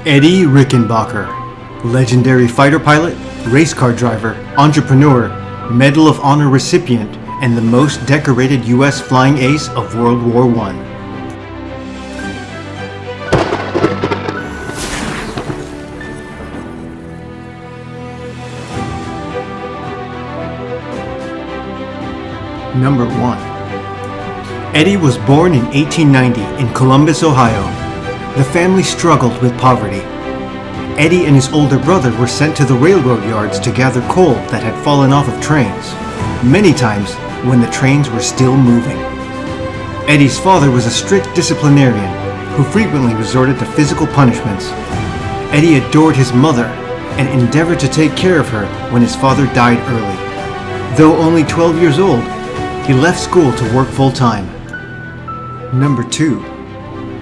Eddie Rickenbacker, legendary fighter pilot, race car driver, entrepreneur, Medal of Honor recipient, and the most decorated U.S. flying ace of World War I. Number 1. Eddie was born in 1890 in Columbus, Ohio. The family struggled with poverty. Eddie and his older brother were sent to the railroad yards to gather coal that had fallen off of trains, many times when the trains were still moving. Eddie's father was a strict disciplinarian who frequently resorted to physical punishments. Eddie adored his mother and endeavored to take care of her when his father died early. Though only 12 years old, he left school to work full-time. Number 2.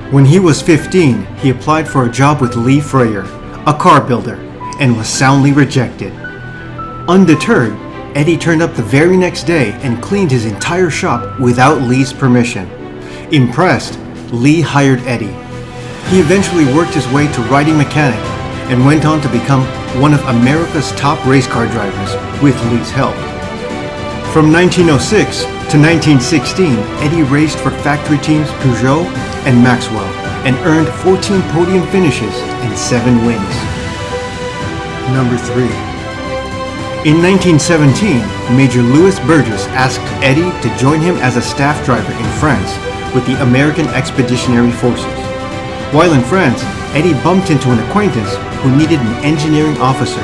When he was 15, he applied for a job with Lee Frayer, a car builder, and was soundly rejected. Undeterred, Eddie turned up the very next day and cleaned his entire shop without Lee's permission. Impressed, Lee hired Eddie. He eventually worked his way to riding mechanic and went on to become one of America's top race car drivers with Lee's help. From 1906 to 1916, Eddie raced for factory teams Peugeot and Maxwell and earned 14 podium finishes and 7 wins. Number 3. In 1917, Major Louis Burgess asked Eddie to join him as a staff driver in France with the American Expeditionary Forces. While in France, Eddie bumped into an acquaintance who needed an engineering officer.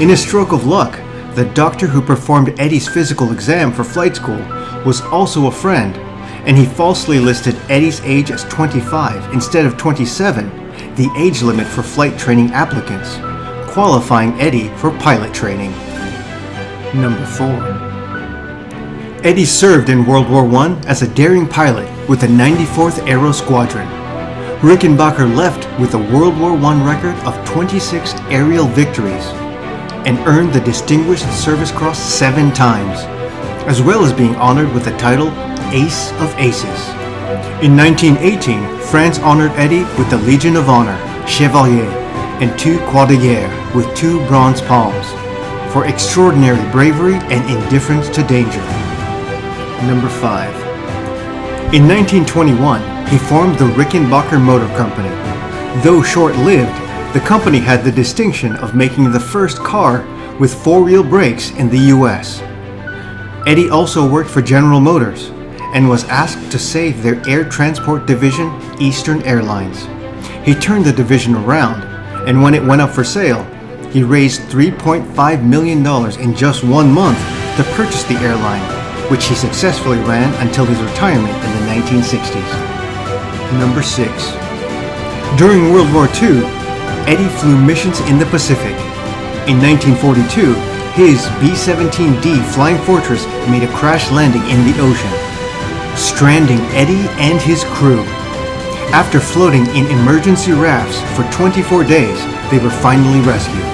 In a stroke of luck, the doctor who performed Eddie's physical exam for flight school was also a friend, and he falsely listed Eddie's age as 25 instead of 27, the age limit for flight training applicants, qualifying Eddie for pilot training. Number 4. Eddie served in World War I as a daring pilot with the 94th Aero Squadron. Rickenbacker left with a World War I record of 26 aerial victories and earned the Distinguished Service Cross 7 times, as well as being honored with the title Ace of Aces. In 1918, France honored Eddie with the Legion of Honor, Chevalier, and 2 Croix de Guerre with 2 bronze palms for extraordinary bravery and indifference to danger. Number 5. In 1921, he formed the Rickenbacker Motor Company. Though short-lived, the company had the distinction of making the first car with 4-wheel brakes in the US. Eddie also worked for General Motors and was asked to save their air transport division, Eastern Airlines. He turned the division around, and when it went up for sale, he raised $3.5 million in just 1 month to purchase the airline, which he successfully ran until his retirement in the 1960s. Number 6. During World War II, Eddie flew missions in the Pacific. In 1942, his B-17D Flying Fortress made a crash landing in the ocean, stranding Eddie and his crew. After floating in emergency rafts for 24 days, they were finally rescued,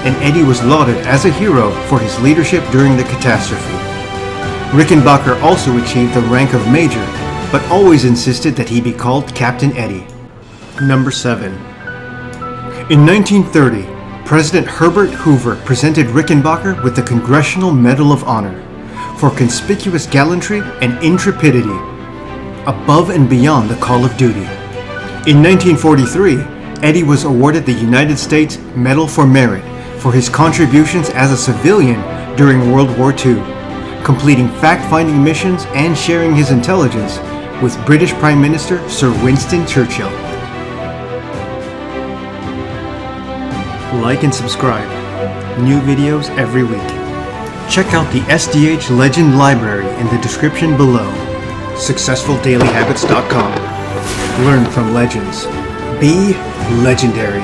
and Eddie was lauded as a hero for his leadership during the catastrophe. Rickenbacker also achieved the rank of Major, but always insisted that he be called Captain Eddie. Number 7. In 1930, President Herbert Hoover presented Rickenbacker with the Congressional Medal of Honor for conspicuous gallantry and intrepidity, above and beyond the call of duty. In 1943, Eddie was awarded the United States Medal for Merit for his contributions as a civilian during World War II, completing fact-finding missions and sharing his intelligence with British Prime Minister Sir Winston Churchill. Like and subscribe. New videos every week. Check out the SDH Legend Library in the description below. SuccessfulDailyHabits.com. Learn from legends. Be legendary.